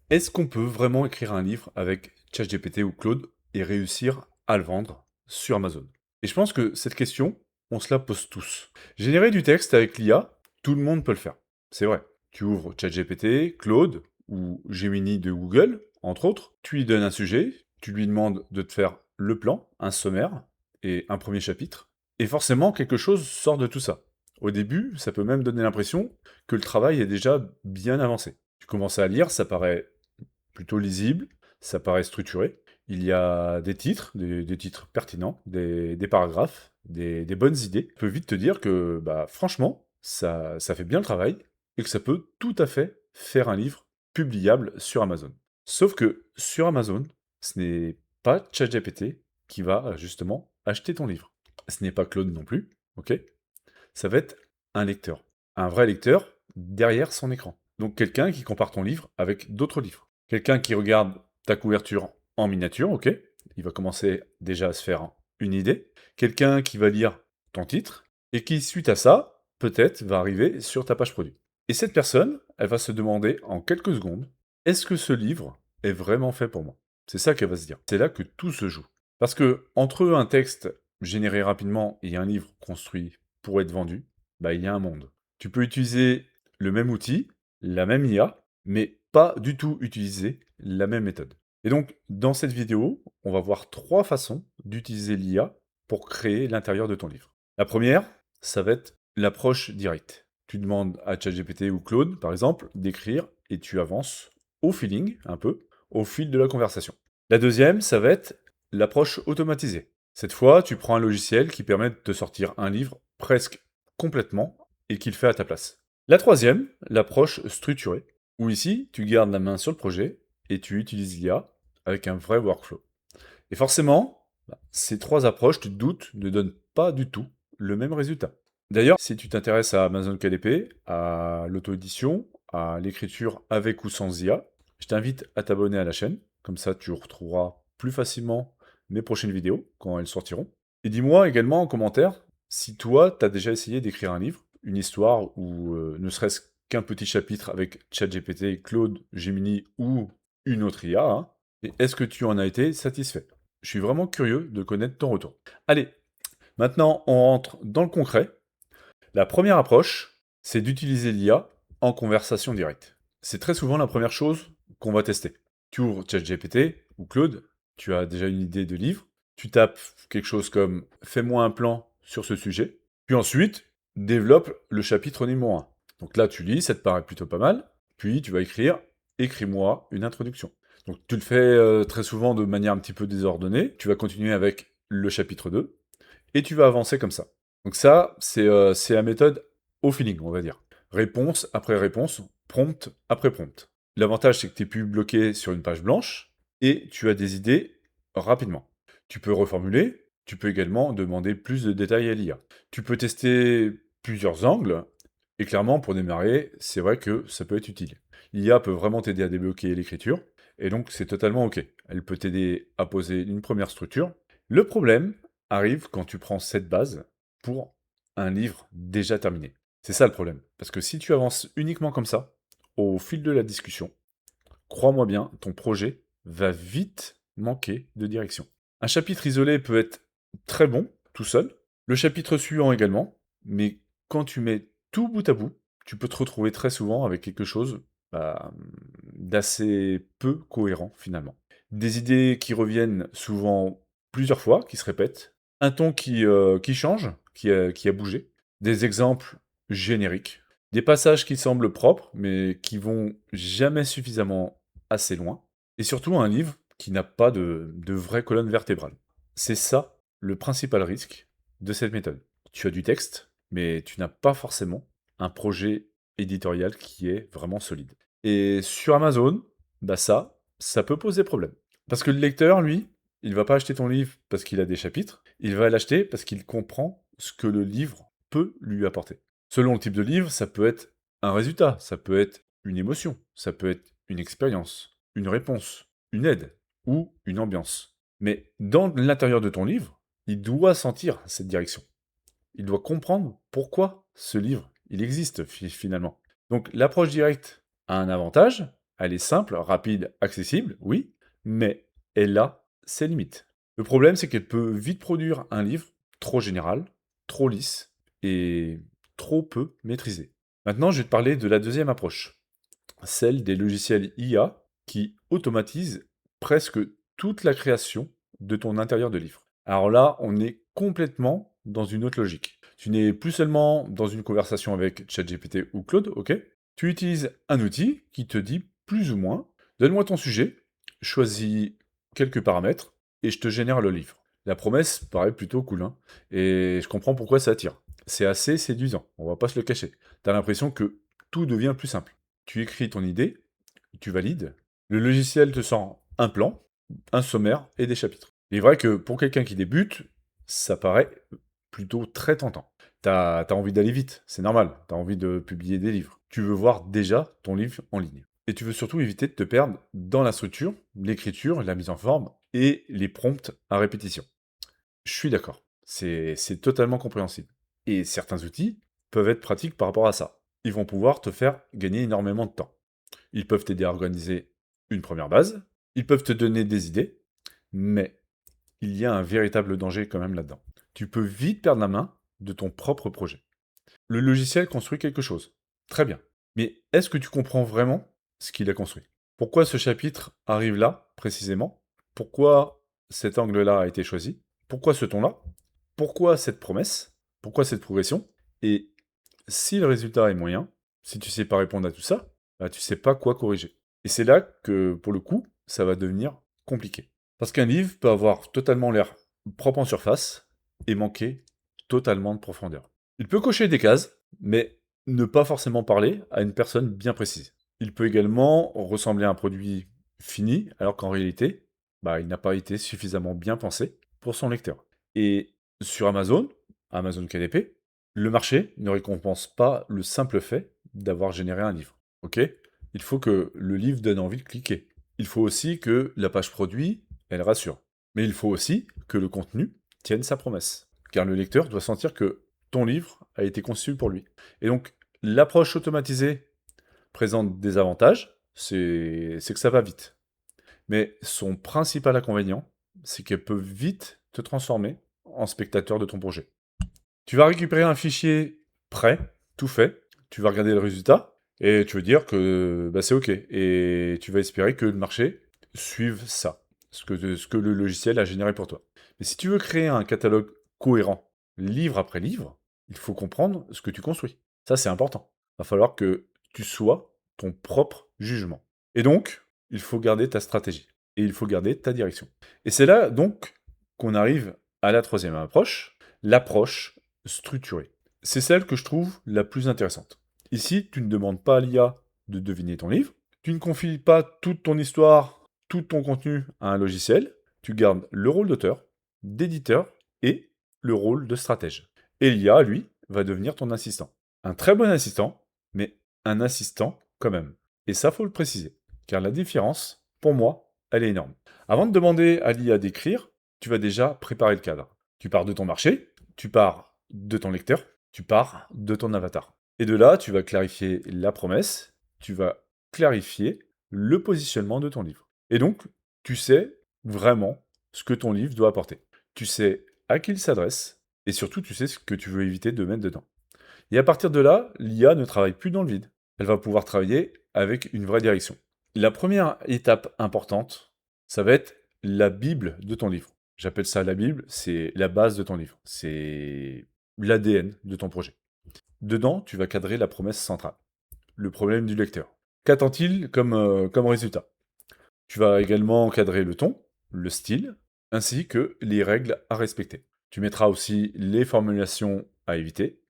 Est-ce qu'on peut vraiment écrire un livre avec ChatGPT ou Claude et réussir à le vendre sur Amazon? Et je pense que cette question, on se la pose tous. Générer du texte avec l'IA, tout le monde peut le faire. C'est vrai. Tu ouvres ChatGPT, Claude ou Gemini de Google, entre autres, tu lui donnes un sujet, tu lui demandes de te faire le plan, un sommaire et un premier chapitre, et forcément quelque chose sort de tout ça. Au début, ça peut même donner l'impression que le travail est déjà bien avancé. Tu commences à lire, ça paraît plutôt lisible, ça paraît structuré. Il y a des titres, des titres pertinents, des paragraphes, des bonnes idées. Tu peux vite te dire que, bah, franchement, ça fait bien le travail et que ça peut tout à fait faire un livre publiable sur Amazon. Sauf que sur Amazon, ce n'est pas ChatGPT qui va justement acheter ton livre. Ce n'est pas Claude non plus, ok? Ça va être un lecteur. Un vrai lecteur derrière son écran. Donc quelqu'un qui compare ton livre avec d'autres livres. Quelqu'un qui regarde ta couverture en miniature, ok? Il va commencer déjà à se faire une idée. Quelqu'un qui va lire ton titre et qui, suite à ça, peut-être va arriver sur ta page produit. Et cette personne, elle va se demander en quelques secondes, est-ce que ce livre est vraiment fait pour moi? C'est ça qu'elle va se dire. C'est là que tout se joue. Parce que entre un texte généré rapidement et un livre construit pour être vendu, bah, il y a un monde. Tu peux utiliser le même outil, la même IA, mais pas du tout utiliser la même méthode. Et donc, dans cette vidéo, on va voir trois façons d'utiliser l'IA pour créer l'intérieur de ton livre. La première, ça va être l'approche directe. Tu demandes à ChatGPT ou Claude, par exemple, d'écrire et tu avances au feeling, un peu, au fil de la conversation. La deuxième, ça va être l'approche automatisée. Cette fois, tu prends un logiciel qui permet de te sortir un livre presque complètement et qu'il fait à ta place. La troisième, l'approche structurée, où ici, tu gardes la main sur le projet et tu utilises l'IA avec un vrai workflow. Et forcément, ces trois approches, tu te doutes, ne donnent pas du tout le même résultat. D'ailleurs, si tu t'intéresses à Amazon KDP, à l'auto-édition, à l'écriture avec ou sans IA, je t'invite à t'abonner à la chaîne, comme ça tu retrouveras plus facilement mes prochaines vidéos quand elles sortiront. Et dis-moi également en commentaire si toi, tu as déjà essayé d'écrire un livre, une histoire ou ne serait-ce qu'un petit chapitre avec ChatGPT, Claude, Gemini ou une autre IA, hein, et est-ce que tu en as été satisfait? Je suis vraiment curieux de connaître ton retour. Allez, maintenant on rentre dans le concret. La première approche, c'est d'utiliser l'IA en conversation directe. C'est très souvent la première chose qu'on va tester. Tu ouvres ChatGPT ou Claude, tu as déjà une idée de livre, tu tapes quelque chose comme fais-moi un plan sur ce sujet, puis ensuite développe le chapitre numéro 1. Donc là tu lis, ça te paraît plutôt pas mal, puis tu vas écrire écris-moi une introduction. Donc tu le fais très souvent de manière un petit peu désordonnée, tu vas continuer avec le chapitre 2 et tu vas avancer comme ça. Donc ça, c'est la méthode au feeling, on va dire. Réponse après réponse, prompt après prompt. L'avantage, c'est que tu es plus bloqué sur une page blanche et tu as des idées rapidement. Tu peux reformuler, tu peux également demander plus de détails à l'IA. Tu peux tester plusieurs angles et clairement, pour démarrer, c'est vrai que ça peut être utile. L'IA peut vraiment t'aider à débloquer l'écriture et donc c'est totalement OK. Elle peut t'aider à poser une première structure. Le problème arrive quand tu prends cette base pour un livre déjà terminé. C'est ça le problème. Parce que si tu avances uniquement comme ça, au fil de la discussion, crois-moi bien, ton projet va vite manquer de direction. Un chapitre isolé peut être très bon, tout seul, le chapitre suivant également, mais quand tu mets tout bout à bout, tu peux te retrouver très souvent avec quelque chose bah, d'assez peu cohérent finalement. Des idées qui reviennent souvent plusieurs fois, qui se répètent, un ton qui change, qui a bougé, des exemples génériques, des passages qui semblent propres, mais qui vont jamais suffisamment assez loin, et surtout un livre qui n'a pas de vraie colonne vertébrale. C'est ça le principal risque de cette méthode. Tu as du texte, mais tu n'as pas forcément un projet éditorial qui est vraiment solide. Et sur Amazon, bah ça peut poser problème. Parce que le lecteur, lui, il va pas acheter ton livre parce qu'il a des chapitres, il va l'acheter parce qu'il comprend ce que le livre peut lui apporter. Selon le type de livre, ça peut être un résultat, ça peut être une émotion, ça peut être une expérience, une réponse, une aide ou une ambiance. Mais dans l'intérieur de ton livre, il doit sentir cette direction. Il doit comprendre pourquoi ce livre, il existe finalement. Donc l'approche directe a un avantage, Elle est simple, rapide, accessible, oui, mais elle a ses limites. Le problème, c'est qu'elle peut vite produire un livre trop général, trop lisse et trop peu maîtrisé. Maintenant, je vais te parler de la deuxième approche, celle des logiciels IA qui automatisent presque toute la création de ton intérieur de livre. Alors là, on est complètement dans une autre logique. Tu n'es plus seulement dans une conversation avec ChatGPT ou Claude, ok? Tu utilises un outil qui te dit plus ou moins, donne-moi ton sujet, choisis quelques paramètres et je te génère le livre. La promesse paraît plutôt cool, hein, et je comprends pourquoi ça attire. C'est assez séduisant, on va pas se le cacher. T'as l'impression que tout devient plus simple. Tu écris ton idée, tu valides, le logiciel te sort un plan, un sommaire et des chapitres. Il est vrai que pour quelqu'un qui débute, ça paraît plutôt très tentant. T'as envie d'aller vite, c'est normal, t'as envie de publier des livres. Tu veux voir déjà ton livre en ligne. Et tu veux surtout éviter de te perdre dans la structure, l'écriture, la mise en forme et les prompts à répétition. Je suis d'accord, c'est totalement compréhensible. Et certains outils peuvent être pratiques par rapport à ça. Ils vont pouvoir te faire gagner énormément de temps. Ils peuvent t'aider à organiser une première base, ils peuvent te donner des idées, mais il y a un véritable danger quand même là-dedans. Tu peux vite perdre la main de ton propre projet. Le logiciel construit quelque chose. Très bien. Mais est-ce que tu comprends vraiment ce qu'il a construit? Pourquoi ce chapitre arrive là, précisément? Pourquoi cet angle-là a été choisi? Pourquoi ce ton-là? Pourquoi cette promesse? Pourquoi cette progression? Et si le résultat est moyen, si tu sais pas répondre à tout ça, bah, tu sais pas quoi corriger. Et c'est là que, pour le coup, ça va devenir compliqué. Parce qu'un livre peut avoir totalement l'air propre en surface et manquer totalement de profondeur. Il peut cocher des cases, mais ne pas forcément parler à une personne bien précise. Il peut également ressembler à un produit fini, alors qu'en réalité, bah, il n'a pas été suffisamment bien pensé pour son lecteur. Et sur Amazon, Amazon KDP, le marché ne récompense pas le simple fait d'avoir généré un livre. Ok? Il faut que le livre donne envie de cliquer. Il faut aussi que la page produit, elle rassure. Mais il faut aussi que le contenu tienne sa promesse. Car le lecteur doit sentir que ton livre a été conçu pour lui. Et donc, l'approche automatisée présente des avantages, c'est que ça va vite. Mais son principal inconvénient, c'est qu'elle peut vite te transformer en spectateur de ton projet. Tu vas récupérer un fichier prêt, tout fait, tu vas regarder le résultat, et tu veux dire que bah, c'est OK. Et tu vas espérer que le marché suive ça, ce que le logiciel a généré pour toi. Mais si tu veux créer un catalogue cohérent, livre après livre, il faut comprendre ce que tu construis. Ça, c'est important. Il va falloir que tu sois ton propre jugement. Et donc, il faut garder ta stratégie. Et il faut garder ta direction. Et c'est là, donc, qu'on arrive à la troisième approche, l'approche structurée. C'est celle que je trouve la plus intéressante. Ici, tu ne demandes pas à l'IA de deviner ton livre, tu ne confies pas toute ton histoire, tout ton contenu à un logiciel, tu gardes le rôle d'auteur, d'éditeur et le rôle de stratège. Et l'IA, lui, va devenir ton assistant. Un très bon assistant, mais un assistant quand même. Et ça, faut le préciser, car la différence, pour moi, elle est énorme. Avant de demander à l'IA d'écrire, tu vas déjà préparer le cadre. Tu pars de ton marché, tu pars de ton lecteur, tu pars de ton avatar. Et de là, tu vas clarifier la promesse, tu vas clarifier le positionnement de ton livre. Et donc, tu sais vraiment ce que ton livre doit apporter. Tu sais à qui il s'adresse, et surtout, tu sais ce que tu veux éviter de mettre dedans. Et à partir de là, l'IA ne travaille plus dans le vide. Elle va pouvoir travailler avec une vraie direction. La première étape importante, ça va être la Bible de ton livre. J'appelle ça la Bible, c'est la base de ton livre. C'est l'ADN de ton projet. Dedans, tu vas cadrer la promesse centrale, le problème du lecteur. Qu'attend-il comme résultat? Tu vas également encadrer le ton, le style, ainsi que les règles à respecter. Tu mettras aussi les formulations à éviter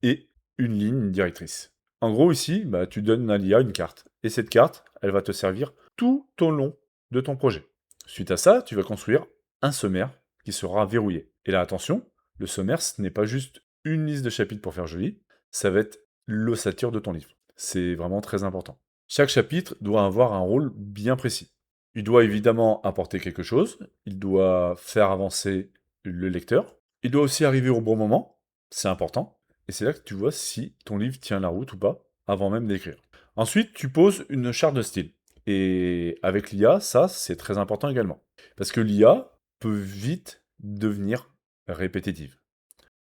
et une ligne directrice. En gros, ici, bah, tu donnes à l'IA une carte. Et cette carte, elle va te servir tout au long de ton projet. Suite à ça, tu vas construire un sommaire qui sera verrouillé. Et là, attention, le sommaire, ce n'est pas juste une liste de chapitres pour faire joli, ça va être l'ossature de ton livre. C'est vraiment très important. Chaque chapitre doit avoir un rôle bien précis. Il doit évidemment apporter quelque chose, il doit faire avancer le lecteur, il doit aussi arriver au bon moment, c'est important, et c'est là que tu vois si ton livre tient la route ou pas, avant même d'écrire. Ensuite, tu poses une charte de style. Et avec l'IA, ça, c'est très important également. Parce que l'IA peut vite devenir répétitive.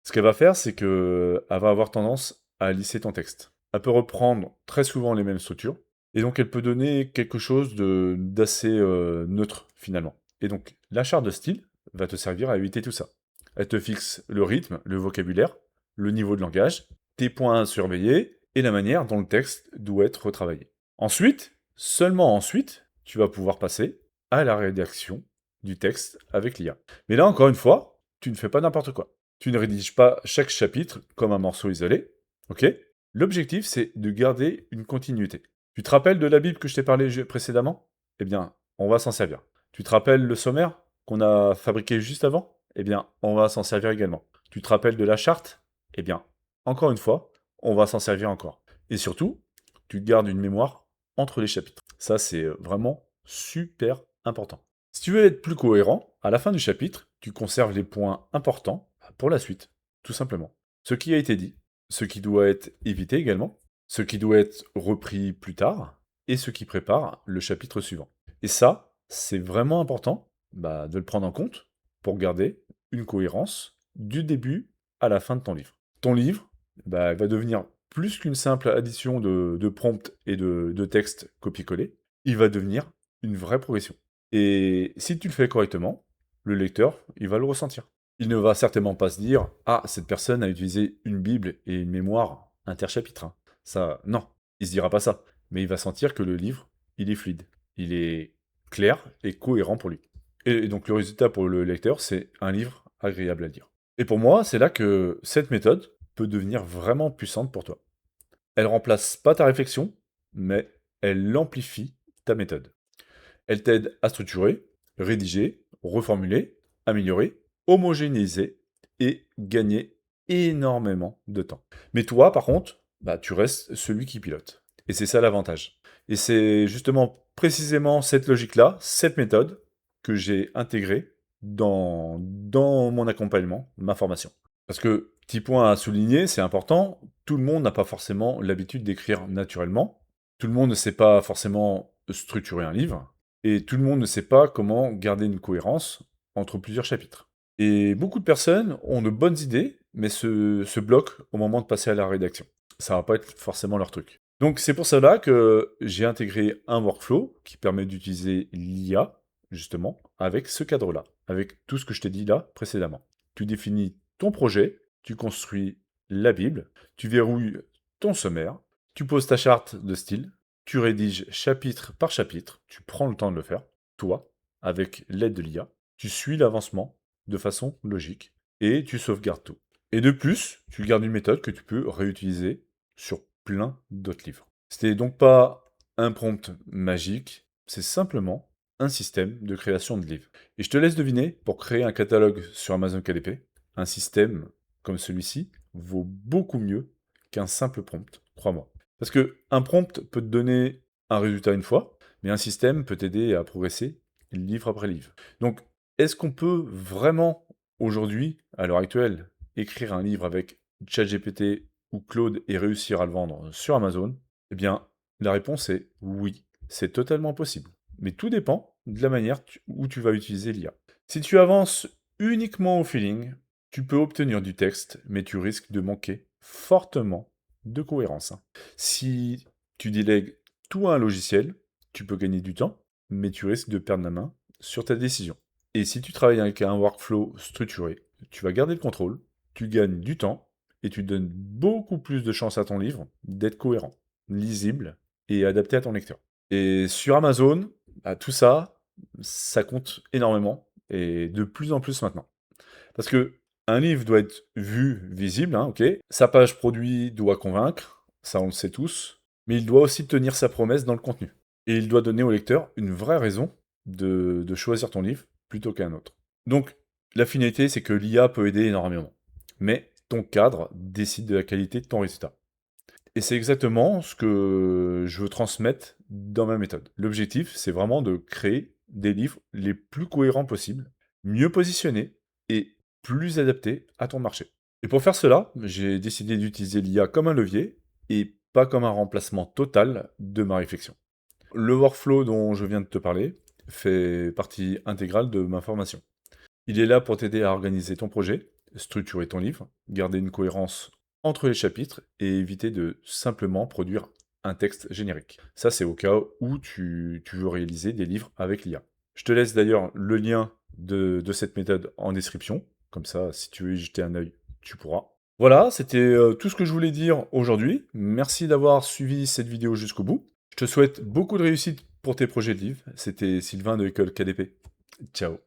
Ce qu'elle va faire, c'est qu'elle va avoir tendance à lisser ton texte. Elle peut reprendre très souvent les mêmes structures, et donc elle peut donner quelque chose d'assez neutre finalement. Et donc la charte de style va te servir à éviter tout ça. Elle te fixe le rythme, le vocabulaire, le niveau de langage, tes points à surveiller et la manière dont le texte doit être retravaillé. Ensuite, seulement ensuite, tu vas pouvoir passer à la rédaction du texte avec l'IA. Mais là, encore une fois, tu ne fais pas n'importe quoi. Tu ne rédiges pas chaque chapitre comme un morceau isolé, ok? L'objectif, c'est de garder une continuité. Tu te rappelles de la Bible que je t'ai parlé précédemment? Eh bien, on va s'en servir. Tu te rappelles le sommaire qu'on a fabriqué juste avant? Eh bien, on va s'en servir également. Tu te rappelles de la charte? Eh bien, encore une fois, on va s'en servir encore. Et surtout, tu gardes une mémoire entre les chapitres. Ça, c'est vraiment super important. Si tu veux être plus cohérent, à la fin du chapitre, tu conserves les points importants pour la suite, tout simplement. Ce qui a été dit, ce qui doit être évité également, ce qui doit être repris plus tard, et ce qui prépare le chapitre suivant. Et ça, c'est vraiment important de le prendre en compte pour garder une cohérence du début à la fin de ton livre. Ton livre va devenir plus qu'une simple addition de prompts et de textes copier-coller, il va devenir une vraie progression. Et si tu le fais correctement, le lecteur, il va le ressentir. Il ne va certainement pas se dire: «Ah, cette personne a utilisé une Bible et une mémoire interchapitre, hein.» Ça, non, il se dira pas ça. Mais il va sentir que le livre, il est fluide, il est clair et cohérent pour lui. Et donc le résultat pour le lecteur, c'est un livre agréable à lire. Et pour moi, c'est là que cette méthode peut devenir vraiment puissante pour toi. Elle remplace pas ta réflexion, mais elle amplifie ta méthode. Elle t'aide à structurer, rédiger, reformuler, améliorer, homogénéiser et gagner énormément de temps. Mais toi, par contre, tu restes celui qui pilote. Et c'est ça l'avantage. Et c'est justement précisément cette logique-là, cette méthode, que j'ai intégrée dans mon accompagnement, ma formation. Parce que, petit point à souligner, c'est important, tout le monde n'a pas forcément l'habitude d'écrire naturellement. Tout le monde ne sait pas forcément structurer un livre. Et tout le monde ne sait pas comment garder une cohérence entre plusieurs chapitres. Et beaucoup de personnes ont de bonnes idées, mais se bloquent au moment de passer à la rédaction. Ça va pas être forcément leur truc. Donc c'est pour cela que j'ai intégré un workflow qui permet d'utiliser l'IA, justement, avec ce cadre-là, avec tout ce que je t'ai dit là précédemment. Tu définis ton projet, tu construis la Bible, tu verrouilles ton sommaire, tu poses ta charte de style, tu rédiges chapitre par chapitre, tu prends le temps de le faire, toi, avec l'aide de l'IA, tu suis l'avancement de façon logique et tu sauvegardes tout. Et de plus, tu gardes une méthode que tu peux réutiliser sur plein d'autres livres. C'était donc pas un prompt magique, c'est simplement un système de création de livres. Et je te laisse deviner, pour créer un catalogue sur Amazon KDP, un système comme celui-ci vaut beaucoup mieux qu'un simple prompt, crois-moi. Parce que un prompt peut te donner un résultat une fois, mais un système peut t'aider à progresser livre après livre. Donc, est-ce qu'on peut vraiment, aujourd'hui, à l'heure actuelle, écrire un livre avec ChatGPT ou Claude et réussir à le vendre sur Amazon? Eh bien, la réponse est oui, c'est totalement possible. Mais tout dépend de la manière où tu vas utiliser l'IA. Si tu avances uniquement au feeling, tu peux obtenir du texte, mais tu risques de manquer fortement de cohérence, hein. Si tu délègues tout à un logiciel, tu peux gagner du temps, mais tu risques de perdre la main sur ta décision. Et si tu travailles avec un workflow structuré, tu vas garder le contrôle, tu gagnes du temps et tu donnes beaucoup plus de chances à ton livre d'être cohérent, lisible et adapté à ton lecteur. Et sur Amazon, tout ça, ça compte énormément et de plus en plus maintenant. Parce que un livre doit être vu, visible, hein, ok. Sa page produit doit convaincre, ça on le sait tous, mais il doit aussi tenir sa promesse dans le contenu. Et il doit donner au lecteur une vraie raison de choisir ton livre plutôt qu'un autre. Donc, la finalité, c'est que l'IA peut aider énormément. Mais ton cadre décide de la qualité de ton résultat. Et c'est exactement ce que je veux transmettre dans ma méthode. L'objectif, c'est vraiment de créer des livres les plus cohérents possibles, mieux positionnés et plus adaptés à ton marché. Et pour faire cela, j'ai décidé d'utiliser l'IA comme un levier et pas comme un remplacement total de ma réflexion. Le workflow dont je viens de te parler fait partie intégrale de ma formation. Il est là pour t'aider à organiser ton projet, structurer ton livre, garder une cohérence entre les chapitres et éviter de simplement produire un texte générique. Ça, c'est au cas où tu veux réaliser des livres avec l'IA. Je te laisse d'ailleurs le lien de cette méthode en description. Comme ça, si tu veux y jeter un œil, tu pourras. Voilà, c'était tout ce que je voulais dire aujourd'hui. Merci d'avoir suivi cette vidéo jusqu'au bout. Je te souhaite beaucoup de réussite pour tes projets de livres. C'était Sylvain de l'école KDP. Ciao.